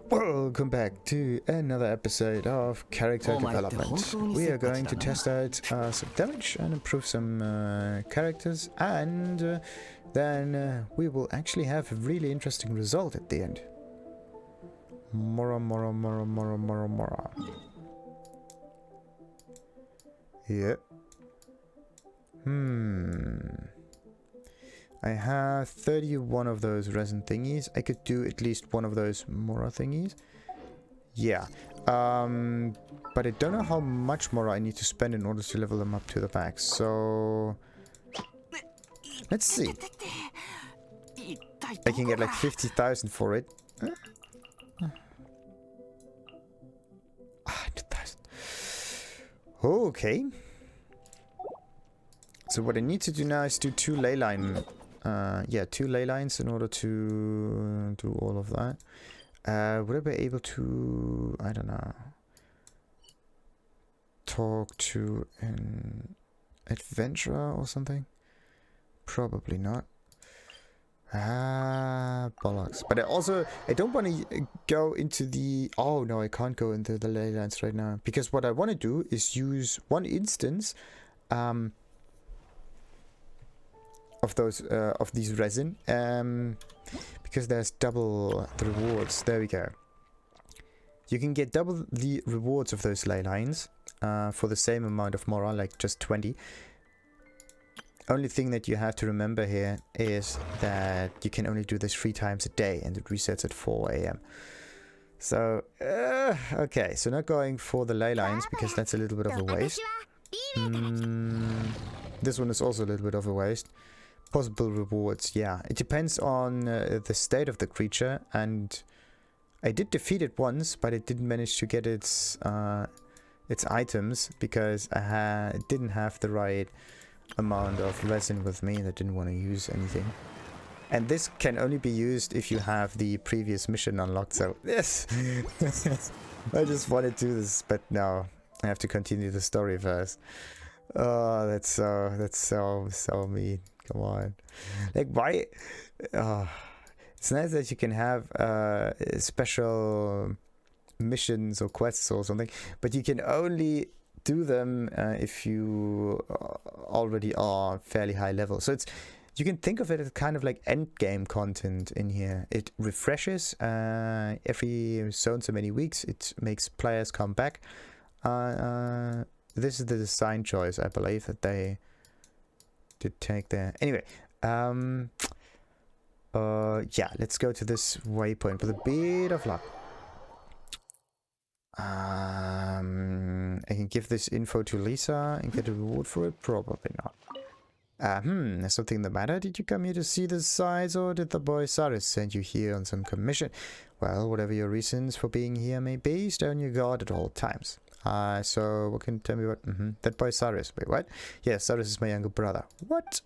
Welcome back to another episode of Character Development. We are going to test out some damage and improve some characters, and then we will actually have a really interesting result at the end. Mora. Yeah. I have 31 of those resin thingies. I could do at least one of those Mora thingies. Yeah. But I don't know how much Mora I need to spend in order to level them up to the max. So let's see. I can get like 50,000 for it. 100,000. Okay. So what I need to do now is do two ley line. Two ley lines in order to do all of that. Would I be able to, I don't know, talk to an adventurer or something? Probably not. Bollocks. But I don't want to go into the, oh no, I can't go into the ley lines right now. Because what I want to do is use one instance, of those of these resin, because there's double the rewards. There we go. You can get double the rewards of those ley lines for the same amount of Mora, like just 20. Only thing that you have to remember here is that you can only do this 3 times a day, and it resets at 4 AM. So okay, so not going for the ley lines because that's a little bit of a waste. This one is also a little bit of a waste. Possible rewards, yeah. It depends on the state of the creature, and I did defeat it once, but I didn't manage to get its items because I didn't have the right amount of resin with me, and I didn't want to use anything. And this can only be used if you have the previous mission unlocked, so yes! I just wanted to do this, but now I have to continue the story first. Oh, that's so mean. Come on. Like, why? It's nice that you can have special missions or quests or something, but you can only do them if you already are fairly high level. So you can think of it as kind of like end game content in here. It refreshes every so and so many weeks. It makes players come back. This is the design choice, I believe, that they did take there. Anyway, yeah, let's go to this waypoint with a bit of luck. I can give this info to Lisa and get a reward for it? Probably not. Is something the matter? Did you come here to see the sights, or did the boy Cyrus send you here on some commission? Well, whatever your reasons for being here may be, stay on your guard at all times. So what can you tell me about that boy Cyrus? Wait, what? Yes, Cyrus is my younger brother. What?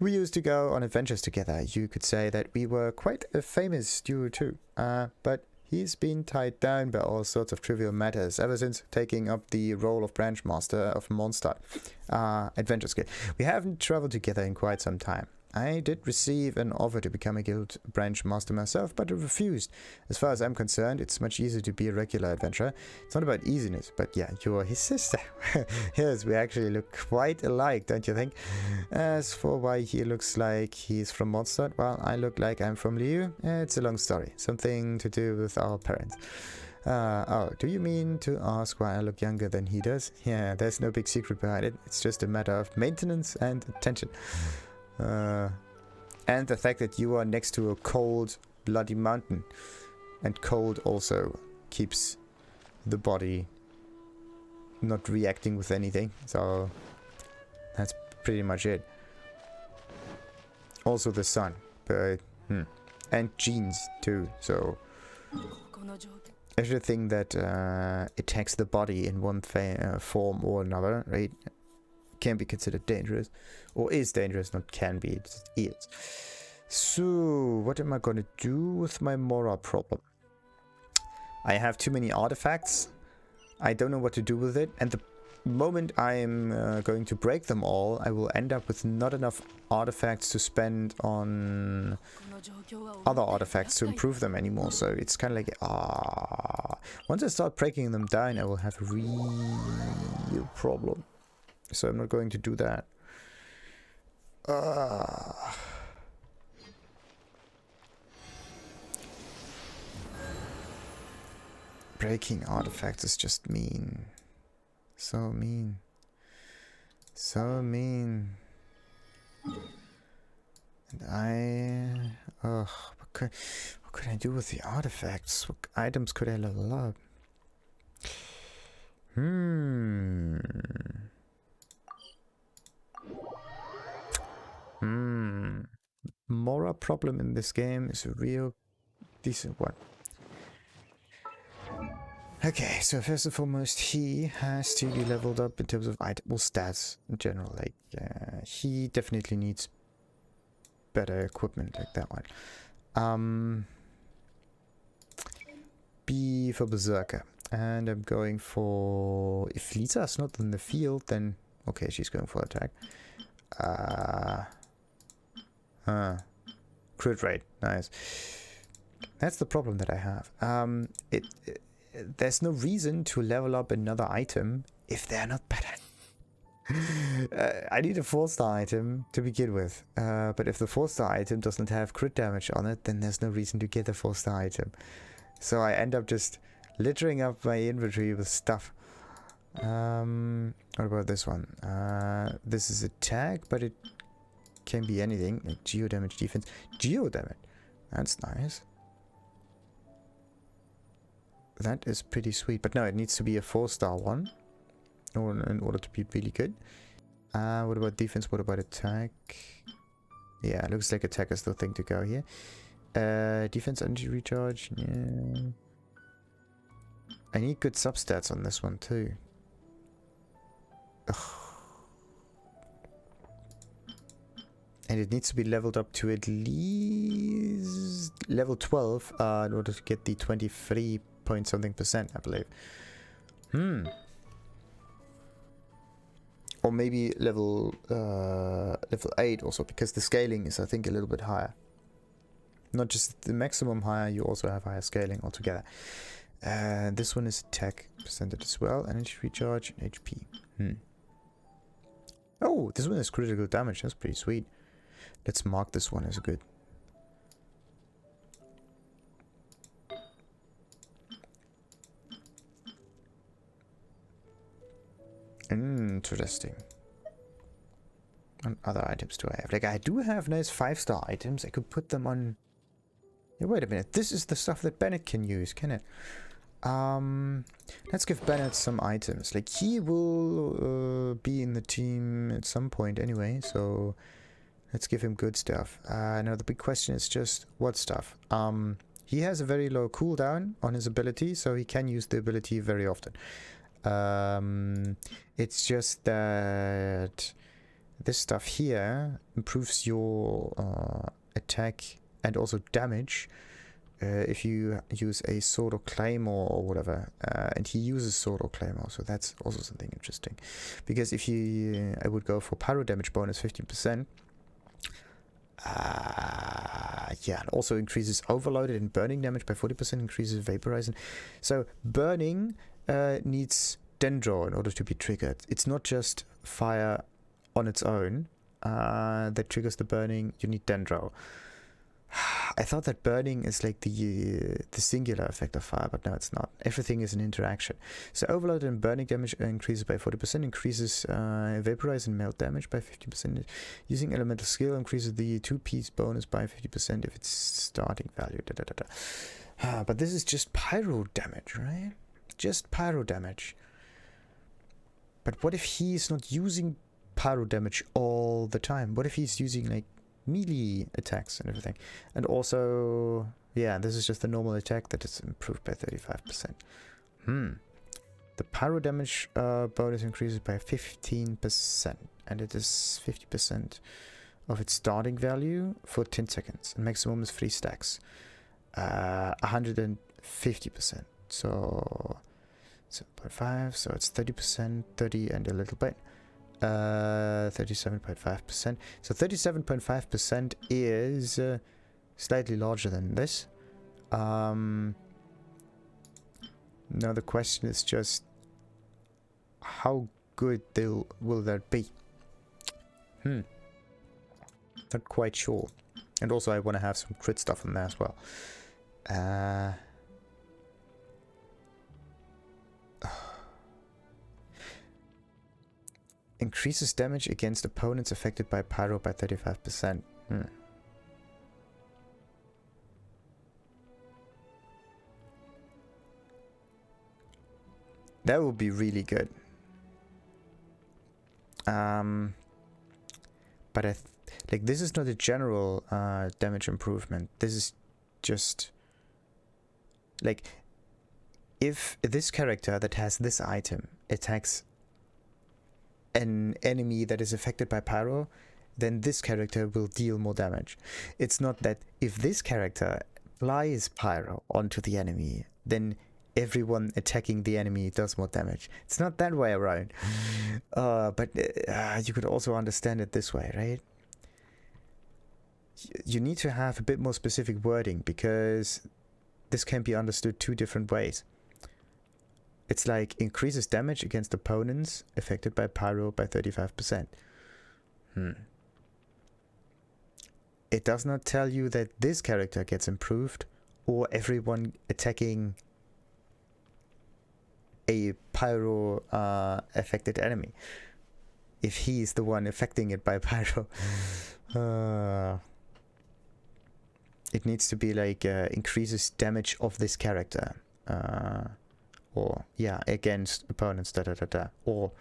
We used to go on adventures together. You could say that we were quite a famous duo too. But he's been tied down by all sorts of trivial matters ever since taking up the role of branch master of Mondstadt Adventure Guild. We haven't traveled together in quite some time. I did receive an offer to become a guild branch master myself, but I refused. As far as I'm concerned, it's much easier to be a regular adventurer. It's not about easiness, but yeah, you're his sister. Yes, we actually look quite alike, don't you think? As for why he looks like he's from Mondstadt, well, I look like I'm from Liu. It's a long story. Something to do with our parents. Oh, do you mean to ask why I look younger than he does? Yeah, there's no big secret behind it. It's just a matter of maintenance and attention. And the fact that you are next to a cold, bloody mountain. And cold also keeps the body not reacting with anything. So that's pretty much it. Also the sun. But, and genes too. So everything that attacks the body in one form or another, right, can be considered dangerous, or is dangerous, not can be, it is. So what am I gonna do with my Mora problem? I have too many artifacts. I don't know what to do with it, and the moment I'm going to break them all, I will end up with not enough artifacts to spend on other artifacts to improve them anymore. So it's kind of like, once I start breaking them down, I will have a real problem. So I'm not going to do that. Breaking artifacts is just mean. So mean. So mean. And what could I do with the artifacts? What items could I level up? Mora problem in this game is a real decent one. Okay, so first and foremost, he has to be leveled up in terms of stats in general. Like, he definitely needs better equipment like that one. B for Berserker. And I'm going for... If Lisa's not in the field, then... Okay, she's going for attack. Crit rate. Nice. That's the problem that I have. There's no reason to level up another item if they're not better. I need a 4-star item to begin with. But if the 4-star item doesn't have crit damage on it, then there's no reason to get a 4-star item. So I end up just littering up my inventory with stuff. What about this one? This is attack, but it can be anything. Like geo damage, defense. Geo damage. That's nice. That is pretty sweet. But no, it needs to be a 4-star one in order to be really good. What about defense? What about attack? Yeah, looks like attack is the thing to go here. Defense, energy recharge. Yeah. I need good substats on this one too. Ugh. And it needs to be leveled up to at least level 12 in order to get the 23 point something %, I believe. Or maybe level 8 also, because the scaling is, I think, a little bit higher. Not just the maximum higher, you also have higher scaling altogether. This one is attack percentage as well, energy recharge, and HP. Oh, this one is critical damage. That's pretty sweet. Let's mark this one as good. Interesting. What other items do I have? Like, I do have nice 5-star items. I could put them on... Yeah, wait a minute. This is the stuff that Bennett can use, can it? Let's give Bennett some items. Like, he will be in the team at some point anyway, so let's give him good stuff. Now the big question is just what stuff. He has a very low cooldown on his ability, so he can use the ability very often. It's just that this stuff here improves your attack and also damage if you use a sword or claymore or whatever, and he uses sword or claymore, so that's also something interesting. Because if you, I would go for pyro damage bonus 15%. Yeah, and also increases overloaded and burning damage by 40%, increases vaporizing. So burning needs dendro in order to be triggered. It's not just fire on its own that triggers the burning. You need dendro. I thought that burning is like the singular effect of fire, but no, it's not. Everything is an interaction. So overload and burning damage increases by 40%, increases vaporize and melt damage by 50%. Using elemental skill increases the 2-piece bonus by 50% if it's starting value. But this is just pyro damage, right? Just pyro damage. But what if he's not using pyro damage all the time? What if he's using like melee attacks and everything? And also, yeah, this is just the normal attack that is improved by 35%. The pyro damage bonus increases by 15%, and it is 50% of its starting value for 10 seconds, and maximum is 3 stacks. 150%. So 7.5, so it's 30%, 30 and a little bit. 37.5%. So 37.5% is slightly larger than this. Now the question is just how good will that be? Not quite sure. And also I want to have some crit stuff in there as well. Increases damage against opponents affected by pyro by 35%. That would be really good. But like this is not a general damage improvement. This is just like if this character that has this item attacks an enemy that is affected by pyro, then this character will deal more damage. It's not that if this character applies pyro onto the enemy, then everyone attacking the enemy does more damage. It's not that way around. But you could also understand it this way, right? You need to have a bit more specific wording, because this can be understood two different ways. It's like increases damage against opponents affected by pyro by 35%. It does not tell you that this character gets improved or everyone attacking a pyro affected enemy, if he's the one affecting it by pyro. It needs to be like increases damage of this character. Or yeah, against opponents, or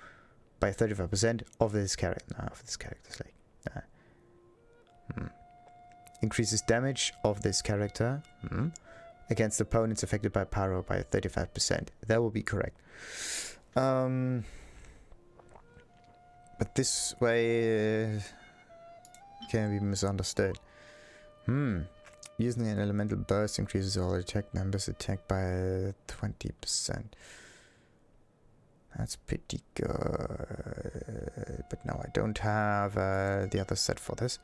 by 35% of this character. No, of this character's like increases damage of this character against opponents affected by pyro by 35%. That will be correct. But this way can be misunderstood. Using an elemental burst increases all attack members' attack by 20%. That's pretty good. But no, I don't have the other set for this.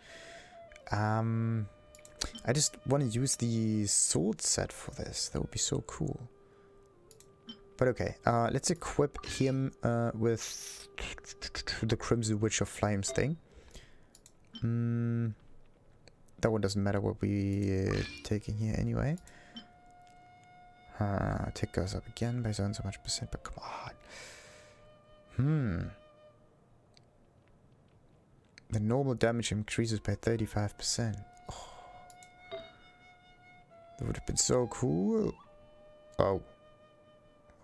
I just want to use the sword set for this. That would be so cool. But okay, let's equip him with the Crimson Witch of Flames thing. That one doesn't matter what we taking here anyway. Tick goes up again by so much percent, but come on. The normal damage increases by 35%. Oh. That would have been so cool. Oh.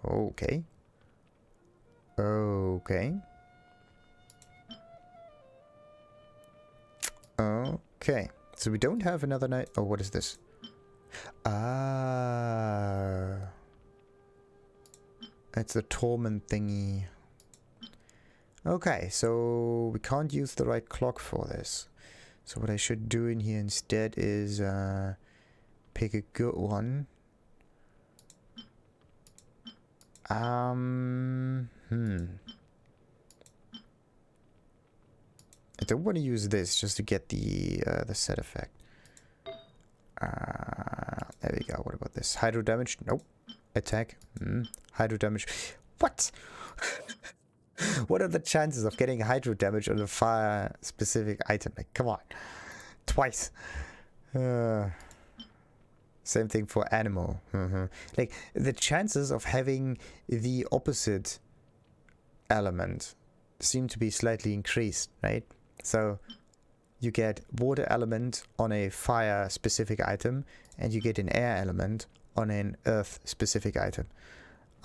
Okay. Okay. Okay. So we don't have another night. Oh, what is this? It's the torment thingy. Okay, so we can't use the right clock for this. So what I should do in here instead is pick a good one. I don't want to use this just to get the set effect. There we go. What about this? Hydro damage? Nope. Attack? Hydro damage. What? What are the chances of getting hydro damage on a fire specific item? Like, come on. Twice. Same thing for animal. Like, the chances of having the opposite element seem to be slightly increased, right? So you get water element on a fire specific item, and you get an air element on an earth specific item.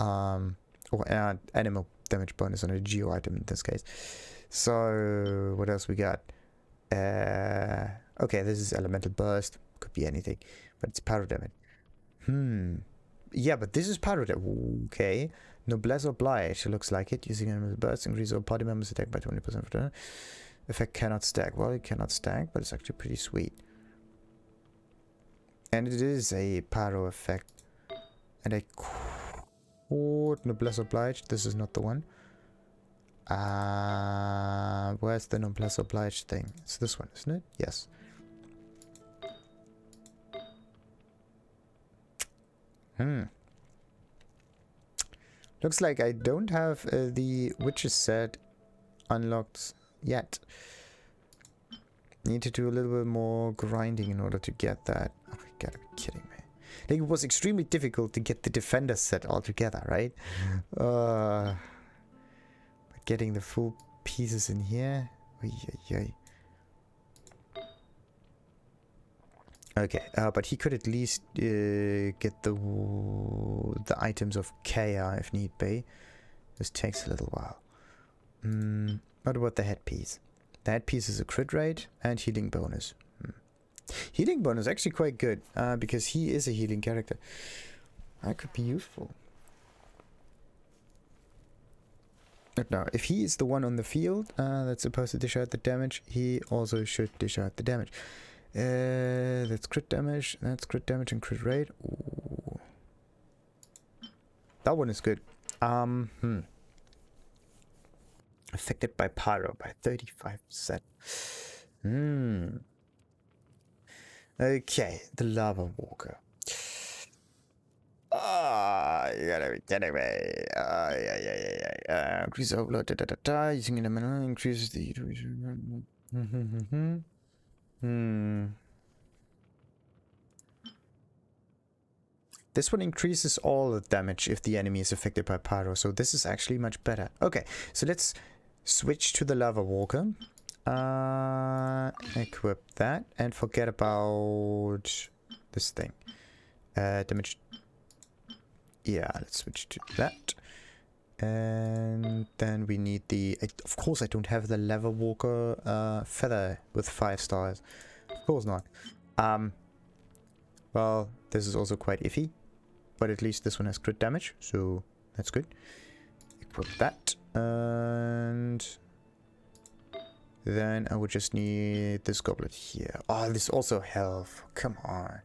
Or animal damage bonus on a geo item in this case. So what else we got? Okay, this is elemental burst. Could be anything, but it's pyro damage. Yeah, but this is pyro damage. Okay. Noblesse oblige. Looks like it. Using elemental burst increases all party members' attack by 20% for turn. Effect cannot stack. Well, it cannot stack, but it's actually pretty sweet. And it is a pyro effect. And Sword, noblesse obliged. This is not the one. Where's the noblesse obliged thing? It's this one, isn't it? Yes. Looks like I don't have the witches set unlocked yet. Need to do a little bit more grinding in order to get that. Oh, you gotta be kidding me. Like, it was extremely difficult to get the defender set altogether, right? But getting the full pieces in here. Okay, but he could at least get the items of Kea if need be. This takes a little while. What about the headpiece? The headpiece is a crit rate and healing bonus. Healing bonus is actually quite good, because he is a healing character. That could be useful. But now, if he is the one on the field that's supposed to dish out the damage, he also should dish out the damage. That's crit damage and crit rate. Ooh. That one is good. Affected by pyro by 35%. Okay, the lava walker. You gotta be kidding me. Increase overload, using an amount increases the This one increases all the damage if the enemy is affected by pyro, so this is actually much better. Okay, so let's switch to the lava walker. Equip that and forget about this thing. Damage. Yeah, let's switch to that. And then we need the... of course I don't have the lava walker feather with 5 stars. Of course not. Well, this is also quite iffy. But at least this one has crit damage, so that's good. Equip that. And then I would just need this goblet here. Oh, this also health. Come on.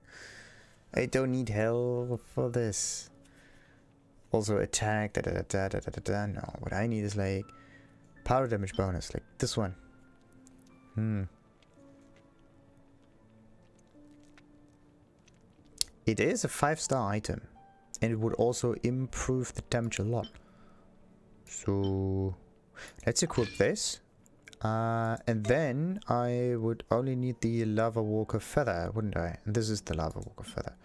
I don't need health for this. Also attack, No, what I need is like power damage bonus, like this one. It is a 5-star item. And it would also improve the damage a lot. So let's equip this. And then I would only need the lava walker feather, wouldn't I? And this is the lava walker feather.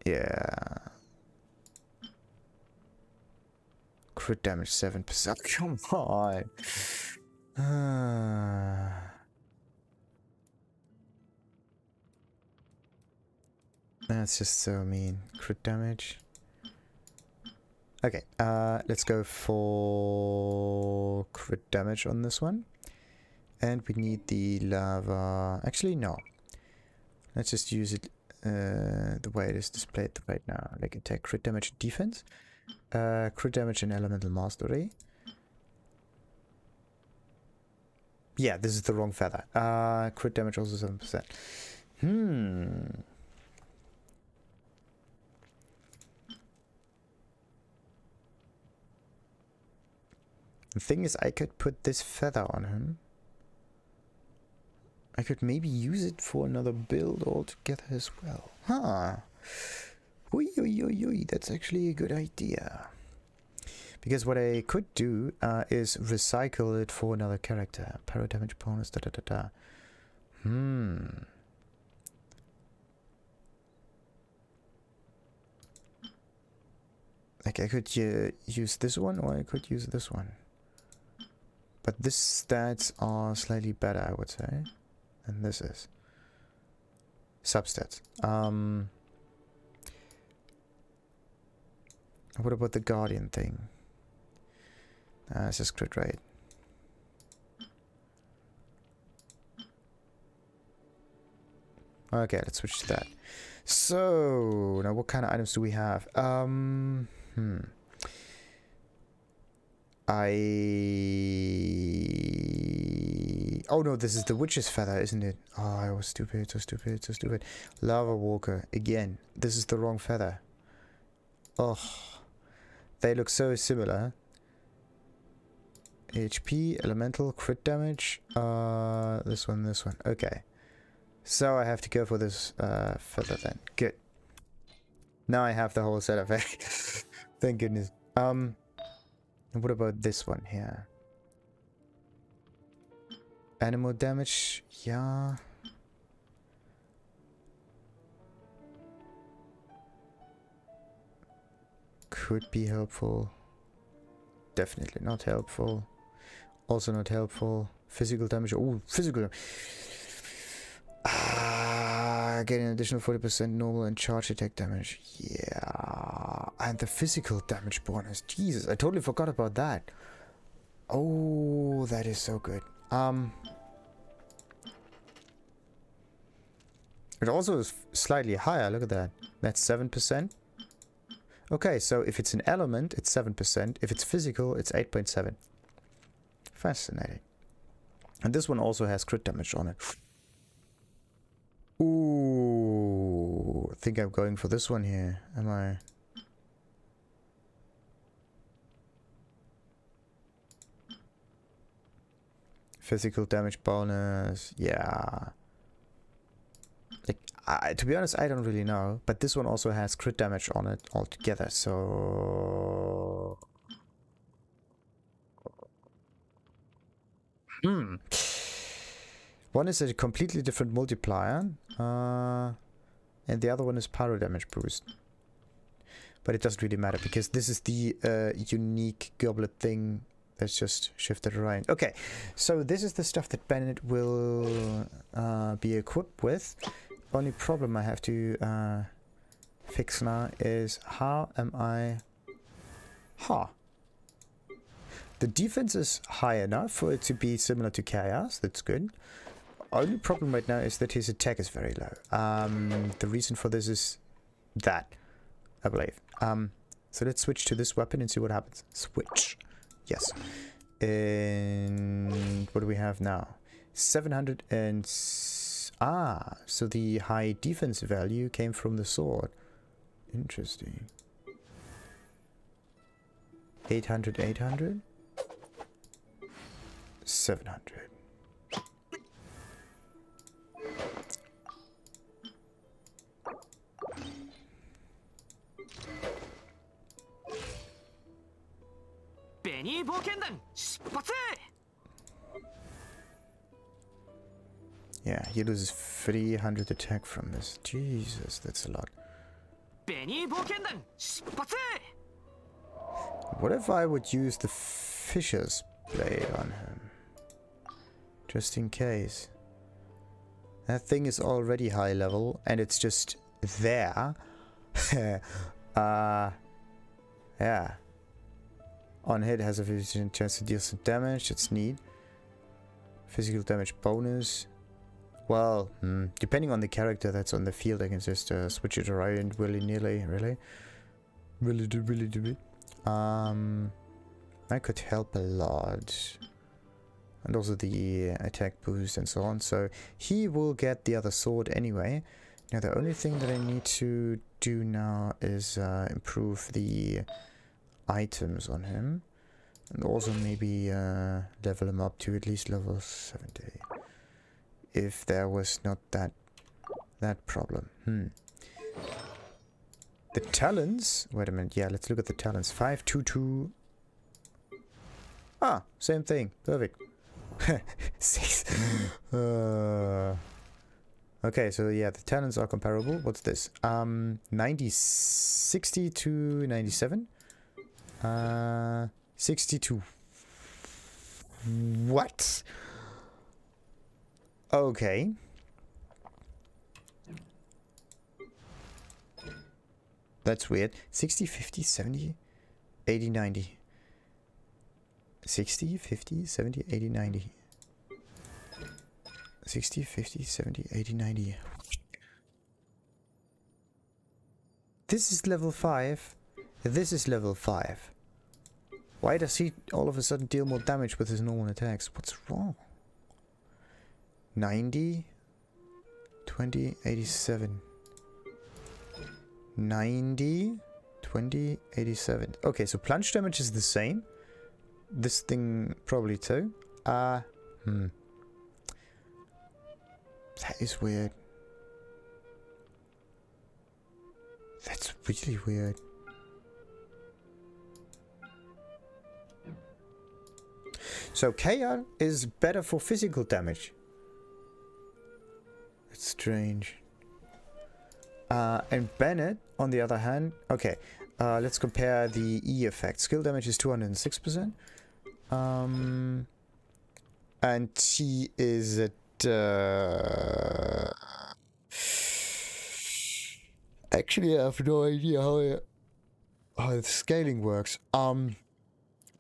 Yeah. Crit damage 7%. Come on. That's just so mean. Crit damage. Okay, let's go for crit damage on this one. And we need the lava... Actually, no. Let's just use it the way it is displayed right now. Like attack, crit damage, and defense. Crit damage and elemental mastery. Yeah, this is the wrong feather. Crit damage also 7%. The thing is, I could put this feather on him. I could maybe use it for another build altogether as well. That's actually a good idea. Because what I could do is recycle it for another character. Pyro damage bonus, Like I could use this one or I could use this one. But this stats are slightly better, I would say. And this is. Substats. What about the Guardian thing? It's just crit rate. Okay, let's switch to that. So, now what kind of items do we have? Oh no, this is the witch's feather, isn't it? Oh, I was stupid, so stupid, so stupid. Lava walker, again. This is the wrong feather. Oh, they look so similar. HP, elemental, crit damage. This one. Okay. So I have to go for this feather then. Good. Now I have the whole set of it. Thank goodness. And what about this one here? Animal damage, yeah. Could be helpful. Definitely not helpful. Also not helpful. Physical damage. Oh, physical. Getting an additional 40% normal and charge attack damage. Yeah. And the physical damage bonus. Jesus, I totally forgot about that. Oh, that is so good. It also is slightly higher. Look at that. That's 7%. Okay, so if it's an element, it's 7%. If it's physical, it's 8.7. Fascinating. And this one also has crit damage on it. Ooh, I think I'm going for this one here. Am I? Physical damage bonus. Yeah. Like, to be honest, I don't really know. But this one also has crit damage on it altogether, so... One is a completely different multiplier. And the other one is pyro damage boost. But it doesn't really matter, because this is the unique goblet thing that's just shifted around. Okay, so this is the stuff that Bennett will be equipped with. Only problem I have to fix now is how am I... The defense is high enough for it to be similar to Chaos. That's good. Only problem right now is that his attack is very low. The reason for this is that, I believe. So let's switch to this weapon and see what happens. Switch. Yes. And what do we have now? 700 and... so the high defense value came from the sword. Interesting. 800, 800? 700. Yeah, he loses 300 attack from this. Jesus, that's a lot. What if I would use the Fisher's Blade on him? Just in case. That thing is already high level, and it's just there. Yeah. On hit has a 50% chance to deal some damage. That's neat. Physical damage bonus. Well, depending on the character that's on the field, I can just switch it around willy-nilly. Really do it. That could help a lot. And also the attack boost and so on. So he will get the other sword anyway. Now the only thing that I need to do now is improve the items on him. And also maybe level him up to at least level 70. If there was not that problem. The talents... Wait a minute. Yeah, let's look at the talents. 522... Ah, same thing. Perfect. 6. Okay, so yeah, the talents are comparable. What's this? 60 to 97. 62. What? Okay. That's weird. 60, 50, 70, 80, 90. 60, 50, 70, 80, 90. 60, 50, 70, 80, 90. This is level 5. This is level 5. Why does he all of a sudden deal more damage with his normal attacks? What's wrong? 90, 20, 87. 90, 20, 87. Okay, so plunge damage is the same. This thing probably too. That is weird. That's really weird. So KR is better for physical damage. It's strange. And Bennett, on the other hand, okay, let's compare the E effect. Skill damage is 206%. And T is at... Actually, I have no idea how the scaling works.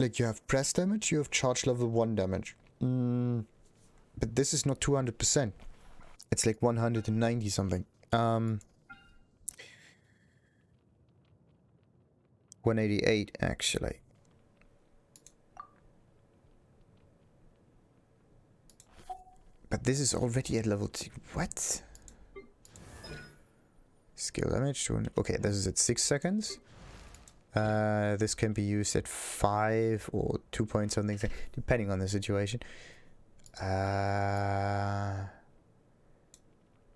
Like you have press damage, you have charge level 1 damage. But this is not 200%. It's like 190 something. 188 actually. But this is already at level 2. What? Skill damage. Okay, this is at 6 seconds. This can be used at 5 or 2 point something, depending on the situation.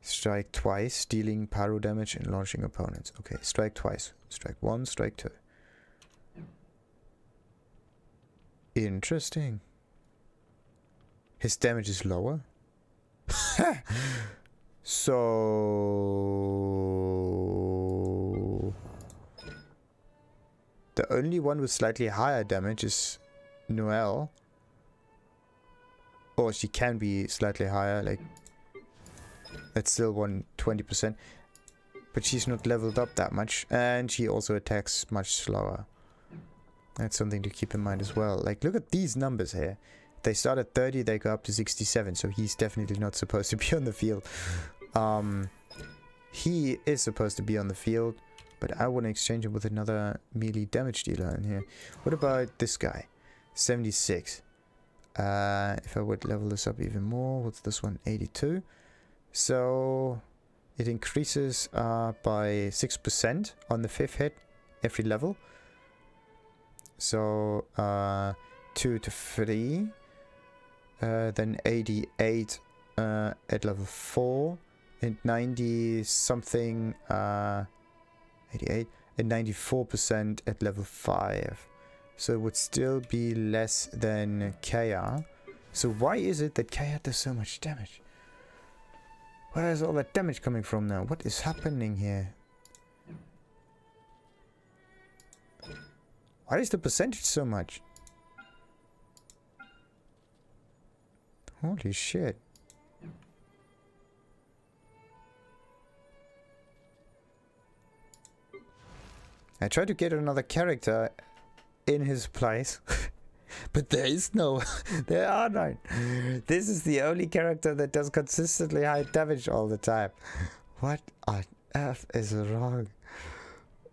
Strike twice, dealing pyro damage and launching opponents. Okay, strike twice. Strike 1, strike 2. Interesting. His damage is lower. So... the only one with slightly higher damage is Noelle. Or she can be slightly higher, like... that's still 120%. But she's not leveled up that much. And she also attacks much slower. That's something to keep in mind as well. Like, look at these numbers here. They start at 30, they go up to 67. So he's definitely not supposed to be on the field. He is supposed to be on the field. But I want to exchange him with another melee damage dealer in here. What about this guy? 76. If I would level this up even more, what's this one? 82. So it increases by 6% on the 5th hit every level. So 2 to 3. Then 88 at level 4. And 90 something... 88 and 94% at level 5. So it would still be less than KR. So why is it that KR does so much damage? Where is all that damage coming from now? What is happening here? Why is the percentage so much? Holy shit. I tried to get another character in his place, but there is no, there are none. This is the only character that does consistently high damage all the time. What on earth is wrong?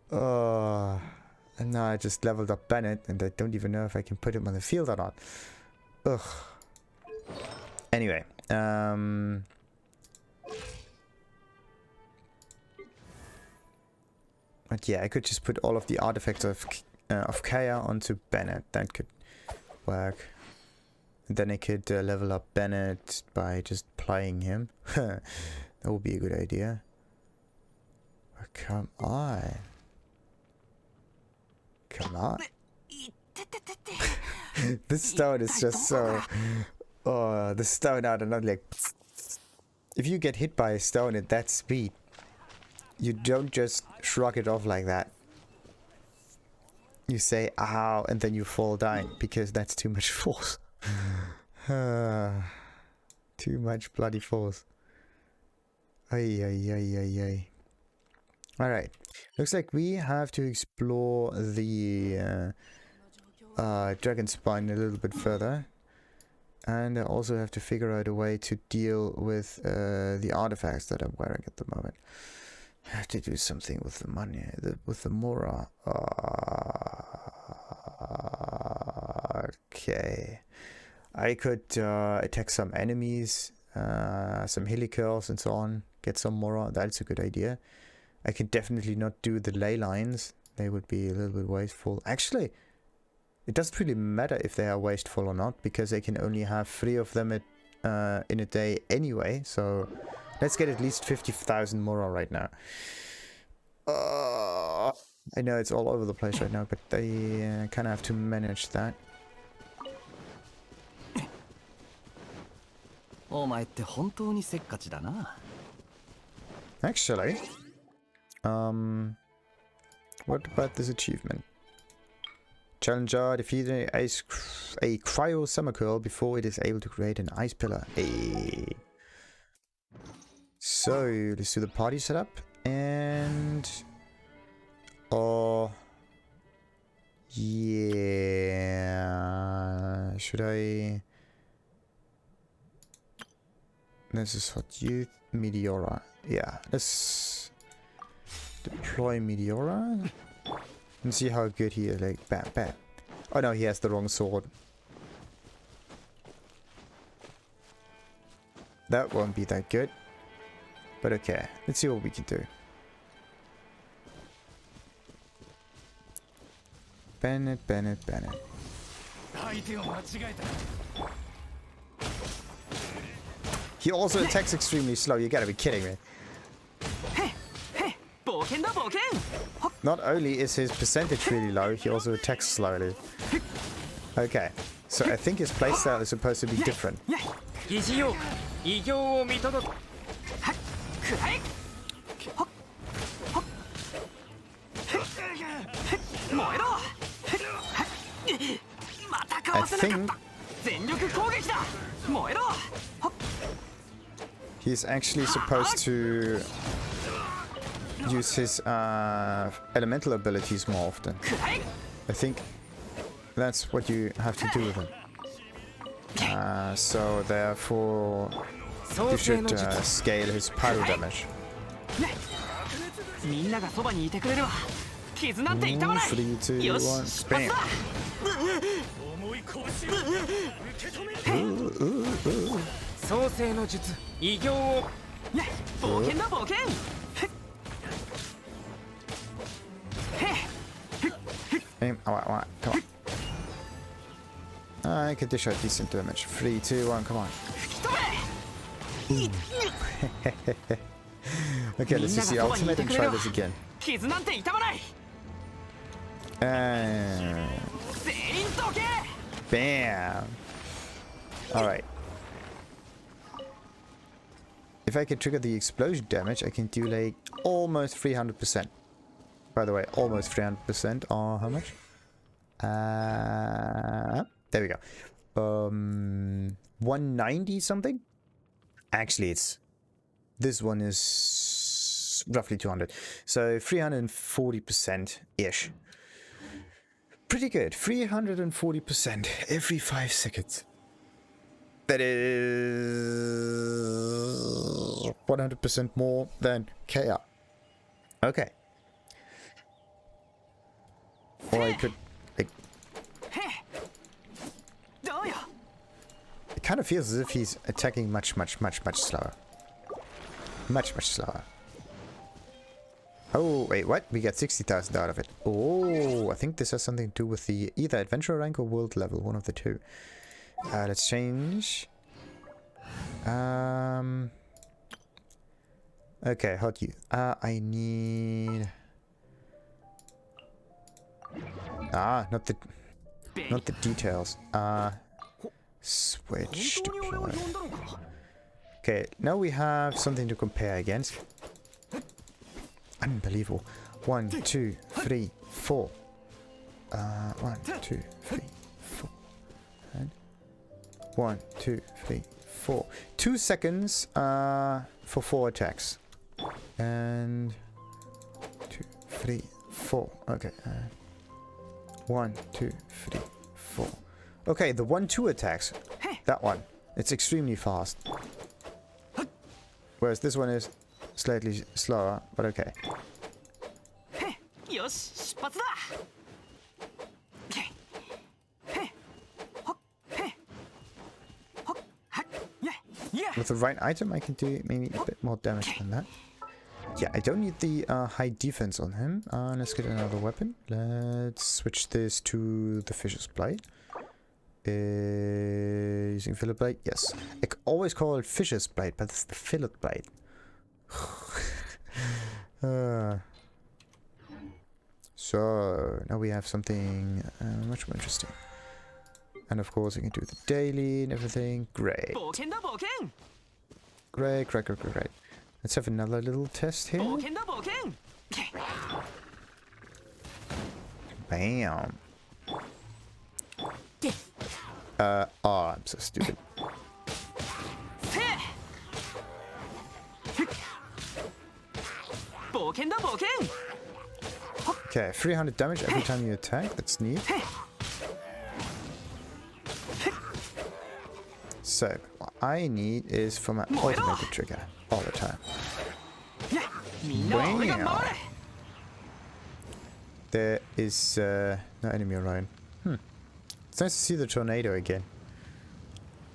And now I just leveled up Bennett, and I don't even know if I can put him on the field or not. Ugh. Anyway, but yeah, I could just put all of the artifacts of Kaya onto Bennett. That could work. And then I could level up Bennett by just playing him. That would be a good idea. But come on. Come on. This stone is just so... Oh, the stone out and not like... If you get hit by a stone at that speed, you don't just shrug it off like that. You say, ow, and then you fall down, because that's too much force. Too much bloody force. Ay, ay, ay, ay, ay. Alright. Looks like we have to explore the dragon spine a little bit further. And I also have to figure out a way to deal with the artifacts that I'm wearing at the moment. I have to do something with the money, with the Mora. Okay. I could attack some enemies some helicurls and so on. Get some Mora. That's a good idea. I can definitely not do the ley lines. They would be a little bit wasteful. Actually, it doesn't really matter if they are wasteful or not, because I can only have 3 of them in a day anyway. So let's get at least 50,000 Mora right now. I know it's all over the place right now, but they kind of have to manage that. Actually, what about this achievement? Challenger defeated a cryo summer curl before it is able to create an ice pillar. Hey. So let's do the party setup and yeah, should I? This is hot youth Meteora. Yeah, let's deploy Meteora and see how good he is. Like, bam, bam. Oh no, he has the wrong sword. That won't be that good. But okay, let's see what we can do. Bennett, Bennett, Bennett. He also attacks extremely slow. You gotta be kidding me. Not only is his percentage really low, he also attacks slowly. Okay, so I think his playstyle is supposed to be different. I think he's actually supposed to use his elemental abilities more often. I think that's what you have to do with him. So therefore, you should scale his pyro damage. 3, 2, 1, bam! Come on. I can dish out decent damage. 3, 2, 1, come on. Okay, let's use the ultimate and try this again. Bam! Alright. If I can trigger the explosion damage, I can do like almost 300%. By the way, almost 300%. Or how much? There we go. 190 something? Actually, this one is roughly 200. So 340%-ish. Pretty good. 340% every 5 seconds. That is 100% more than KR. Okay. Or I could... like, it kind of feels as if he's attacking much slower. Much slower. Oh, wait, what? We got 60,000 out of it. Oh, I think this has something to do with the either adventurer rank or world level, one of the two. Let's change. Okay, hot youth. I need... not the details. Switch deploy. Okay, now we have something to compare against. Unbelievable. 1, 2, 3, 4. 1, 2, 3, 4. And 1, 2, 3, 4. 2 seconds for 4 attacks. And 2, 3, 4. Okay. 1, 2, 3, 4. Okay, the 1-2 attacks. That one. It's extremely fast. Whereas this one is slightly slower, but okay. With the right item, I can do maybe a bit more damage than that. Yeah, I don't need the high defense on him. Let's get another weapon. Let's switch this to the Fish's Blade. Using Fillet Blade? Yes. I always call it Fish's Blade, but it's the Fillet Blade. So, now we have something much more interesting. And of course, I can do the daily and everything. Great. Great, great, great, great, great. Let's have another little test here. Bam. Oh, I'm so stupid. Okay, 300 damage every time you attack. That's neat. So, what I need is for my automated trigger all the time. Wow. There is no enemy around. It's nice to see the tornado again.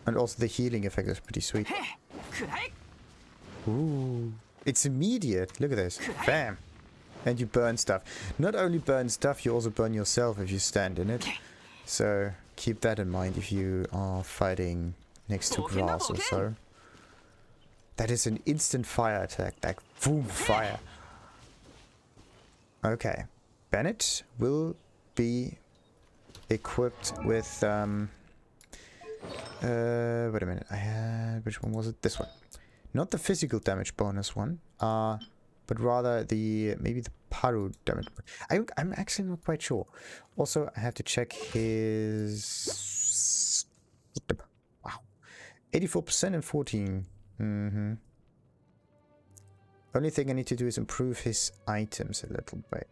And also the healing effect is pretty sweet. Ooh. It's immediate. Look at this. Bam. And you burn stuff. Not only burn stuff, you also burn yourself if you stand in it. So keep that in mind if you are fighting next to grass or so. That is an instant fire attack. Like, boom, fire. Okay. Bennett will be equipped with... wait a minute. I had... Which one was it? This one. Not the physical damage bonus one. But rather the... Maybe the Paru damage. I'm actually not quite sure. Also, I have to check his... Wow. 84% and 14. Only thing I need to do is improve his items a little bit.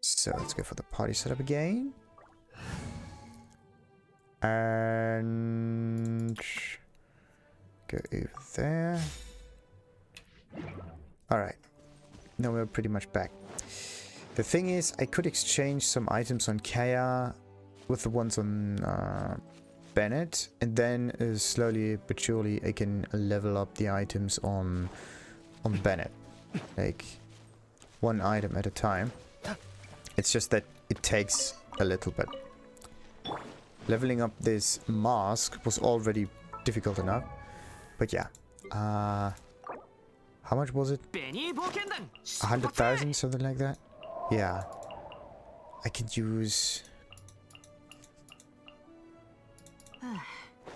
So let's go for the party setup again. And go over there. Alright. Now we're pretty much back. The thing is, I could exchange some items on Kaya with the ones on Bennett, and then slowly but surely I can level up the items on Bennett. Like, one item at a time. It's just that it takes a little bit. Leveling up this mask was already difficult enough. But yeah. How much was it? 100,000, something like that? Yeah. I could use...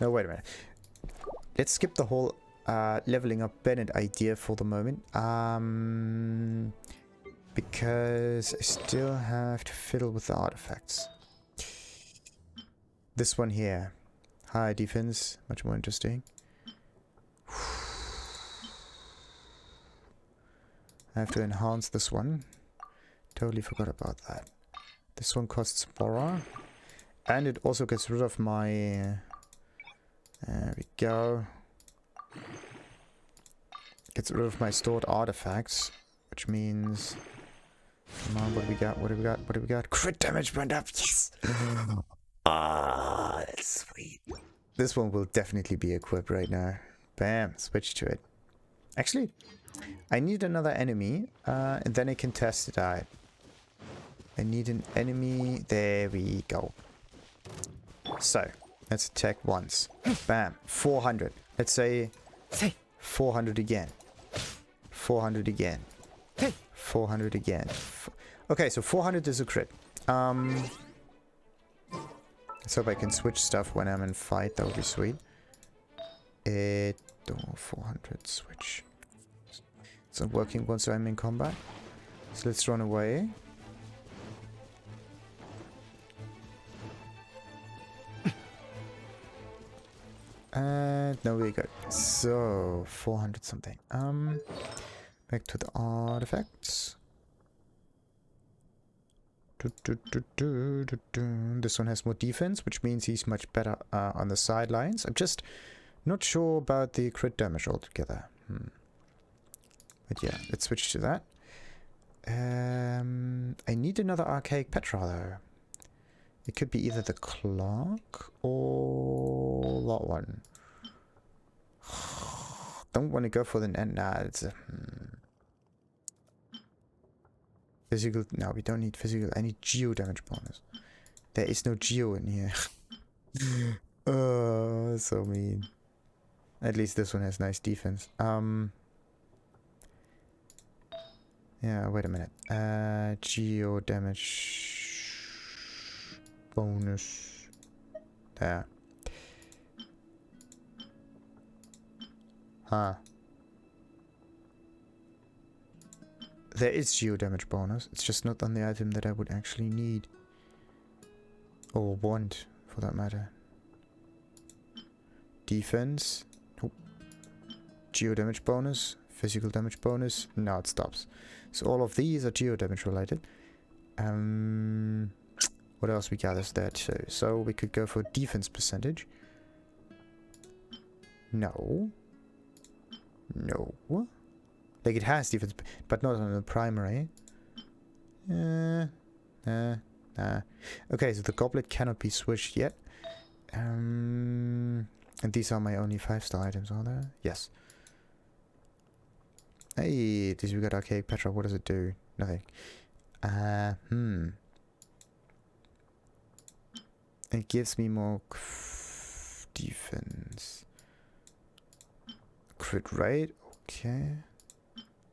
No, wait a minute. Let's skip the whole leveling up Bennett idea for the moment. Because I still have to fiddle with the artifacts. This one here. High defense. Much more interesting. I have to enhance this one. Totally forgot about that. This one costs Mora. And it also gets rid of my... there we go. Gets rid of my stored artifacts. Which means... Come on, what do we got? What do we got? What do we got? Crit damage went up! Yes! Ah, that's sweet. This one will definitely be equipped right now. Bam, switch to it. Actually, I need another enemy, and then I can test it out. I need an enemy. There we go. So, let's attack once. Bam, 400. Let's say 400 again. 400 again. 400 again. Okay, so 400 is a crit. Let's hope I can switch stuff when I'm in fight. That would be sweet. 400 switch. It's not working once I'm in combat. So let's run away. And now we got so 400 something. Back to the artifacts. This one has more defense, which means he's much better on the sidelines. I'm just not sure about the crit damage altogether. But yeah, let's switch to that. I need another archaic Petra though. It could be either the clock or that one. don't want to go for the... Nah, it's a... Physical... No, we don't need physical. I need geo damage bonus. There is no geo in here. Oh, so mean. At least this one has nice defense. Yeah, wait a minute. Geo damage bonus. There. Huh. There is geo damage bonus. It's just not on the item that I would actually need. Or want, for that matter. Defense. Nope. Geo damage bonus. Physical damage bonus. Now it stops. So all of these are geo damage related. What else we got is that? So we could go for defense percentage. No. No. Like it has defense, but not on the primary. Okay, so the goblet cannot be switched yet. And these are my only 5-star items, are there? Yes. Hey, this we got Archaic Petra. What does it do? Nothing. It gives me more defense. Crit rate. Okay.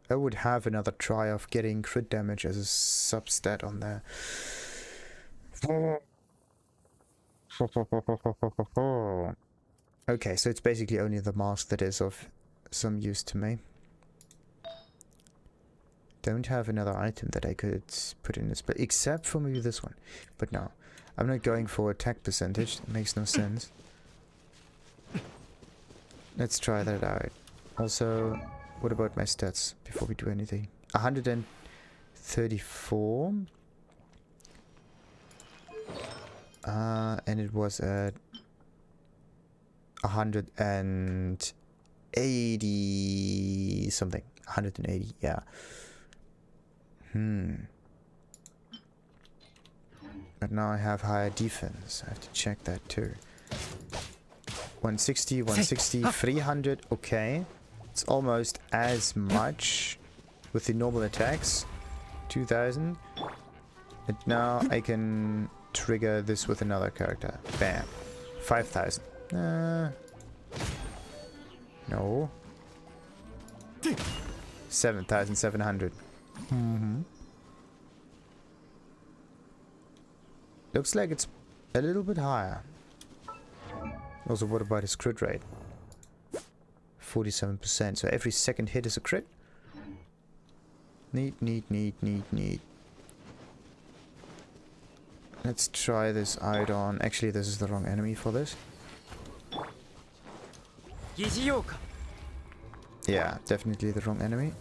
I would have another try of getting crit damage as a substat on there. Okay, so it's basically only the mask that is of some use to me. Don't have another item that I could put in this, but except for maybe this one. But no, I'm not going for attack percentage. It makes no sense. Let's try that out. Also, what about my stats before we do anything? 134. And it was at 180 something. 180, yeah. But now I have higher defense. I have to check that too. 160, 160, 300. Okay. It's almost as much with the normal attacks. 2000. And now I can trigger this with another character. Bam. 5000. No. 7,700. Looks like it's a little bit higher. Also, what about his crit rate? 47%. So every second hit is a crit. Neat. Let's try this out on... Actually, this is the wrong enemy for this. Yeah, definitely the wrong enemy.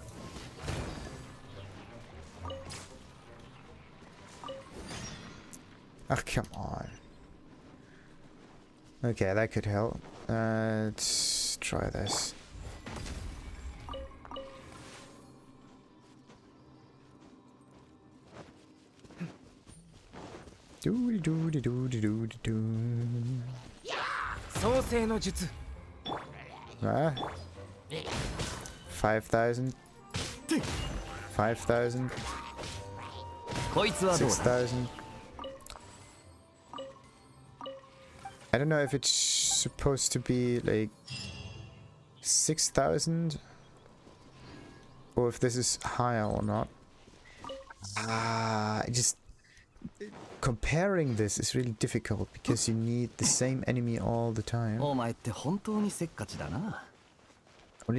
Ah, come on. Okay, that could help. Let's try this. Ah. 5,000. 5,000. 6,000. I don't know if it's supposed to be like 6,000 or if this is higher or not. Comparing this is really difficult because you need the same enemy all the time. Only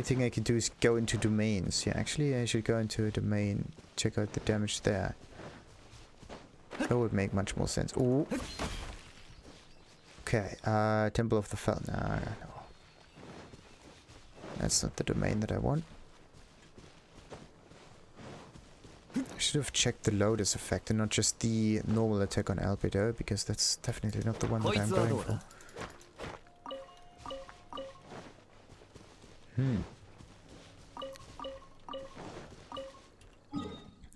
thing I can do is go into domains. Yeah, actually I should go into a domain, check out the damage there. That would make much more sense. Ooh. Okay, Temple of the Fell. No. That's not the domain that I want. I should have checked the Lotus effect and not just the normal attack on Albedo, because that's definitely not the one that I'm going for.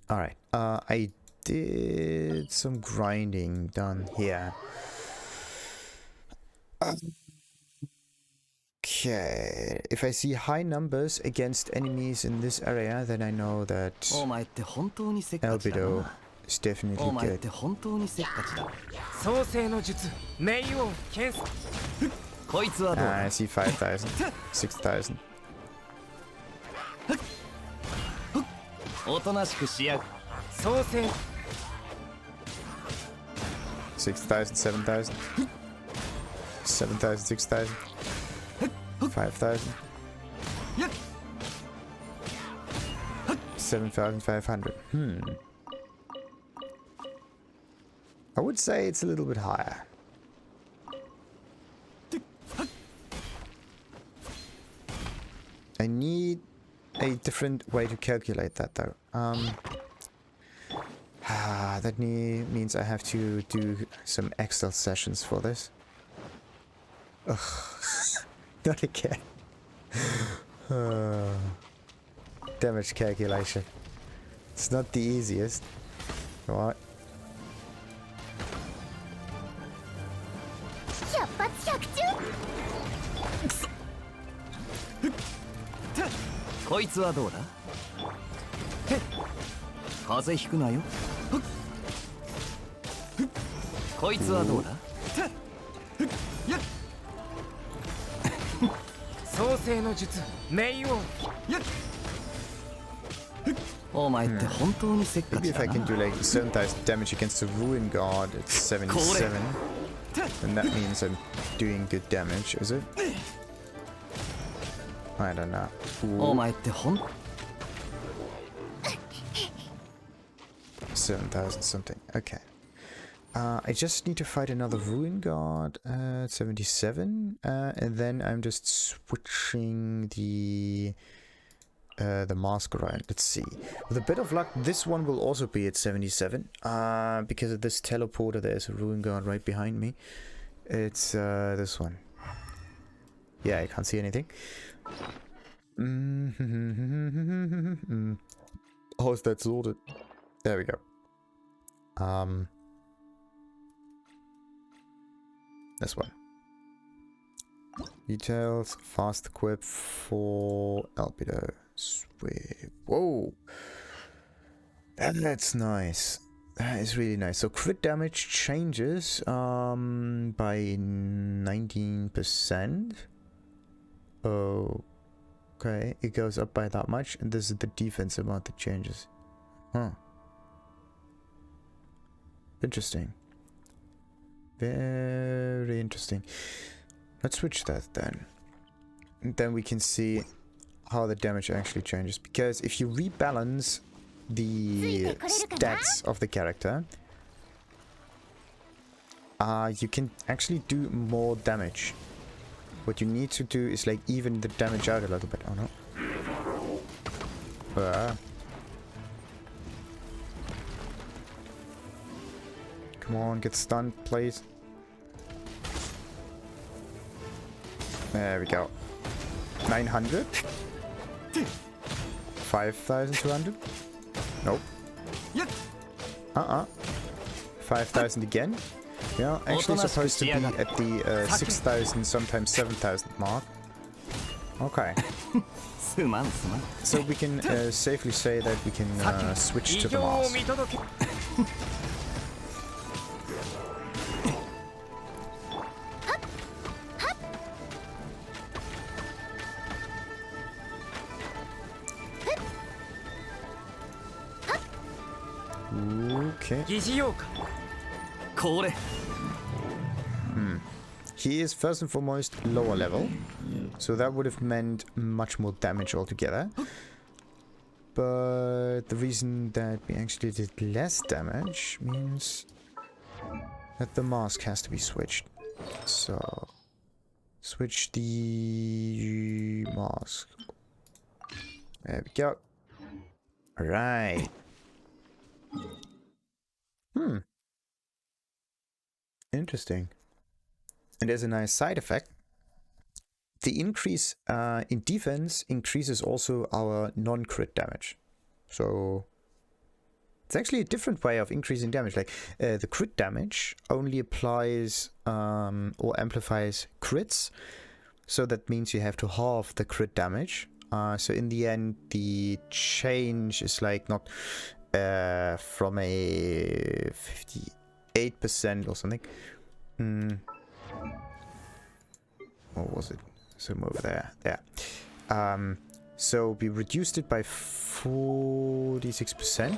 Alright, I did some grinding down here. Okay, if I see high numbers against enemies in this area, then I know that Albedo is definitely good. I see 5,000, 6,000. 6,000, 7,000, 7,000, 6,000, 5,000, 7,500. I would say it's a little bit higher. I need a different way to calculate that though. That means I have to do some Excel sessions for this. Ugh. Not again. Damage calculation. It's not the easiest. What? Maybe if I can do like 7,000 damage against the Ruin God at 77, then that means I'm doing good damage, is it? I don't know. 7,000 something. Okay. I just need to fight another Ruin God at 77, and then I'm just switching the mask around. Let's see. With a bit of luck, this one will also be at 77. Because of this teleporter, there's a Ruin God right behind me. It's this one. Yeah, I can't see anything. How is that sorted? There we go. This one. Details, fast equip for Albedo. Sweet. Whoa! That's nice. That is really nice. So crit damage changes by 19%. Okay, it goes up by that much, and this is the defense amount that changes. Huh. Interesting. Very interesting. Let's switch that then. And then we can see how the damage actually changes. Because if you rebalance the stats of the character, you can actually do more damage. What you need to do is like even the damage out a little bit. Oh no. Come on, get stunned, please. There we go. 900. 5,200. Nope. 5,000 again. Yeah, actually supposed to be at the 6,000, sometimes 7,000 mark. Okay. So we can safely say that we can switch to the mask. Okay. He is first and foremost lower level, so that would have meant much more damage altogether. But the reason that we actually did less damage means that the mask has to be switched. So, switch the mask. There we go. Alright. Interesting. And there's a nice side effect. The increase in defense increases also our non-crit damage. So it's actually a different way of increasing damage. Like the crit damage only applies or amplifies crits, So that means you have to halve the crit damage. So in the end, the change is like not from a 58% or something. What was it? Zoom over there. Yeah. So we reduced it by 46%.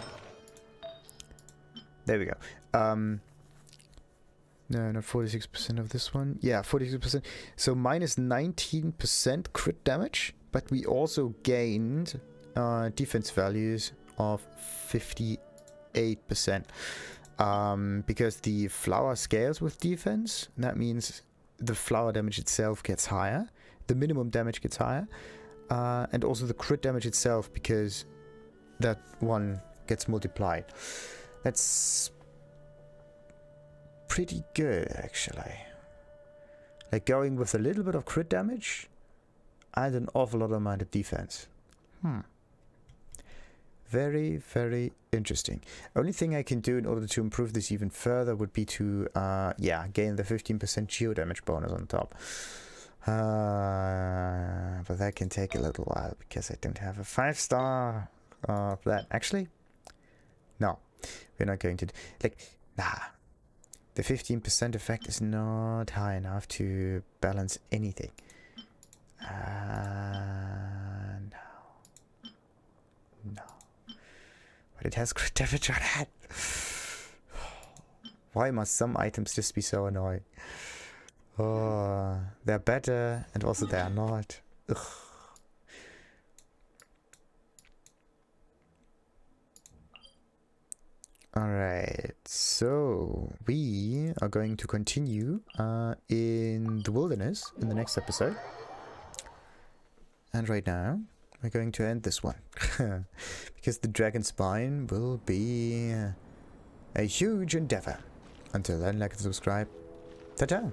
There we go. No, not 46% of this one. Yeah, 46%. So minus 19% crit damage, but we also gained defense values of 58%. Because the flower scales with defense, that means the flower damage itself gets higher, the minimum damage gets higher, and also the crit damage itself, because that one gets multiplied. That's pretty good, actually. Like going with a little bit of crit damage and an awful lot amount of defense. Very, very interesting. Only thing I can do in order to improve this even further would be to, yeah, gain the 15% geo damage bonus on top. But that can take a little while because I don't have a 5-star of that. Actually, no, we're not going to. Like, nah. The 15% effect is not high enough to balance anything. No. No. But it has crit damage on it. Why must some items just be so annoying? Oh, they're better and also they are not. Ugh. Alright, so we are going to continue in the wilderness in the next episode. And right now, we're going to end this one. Because the dragon spine will be a huge endeavor. Until then, like and subscribe. Ta-ta!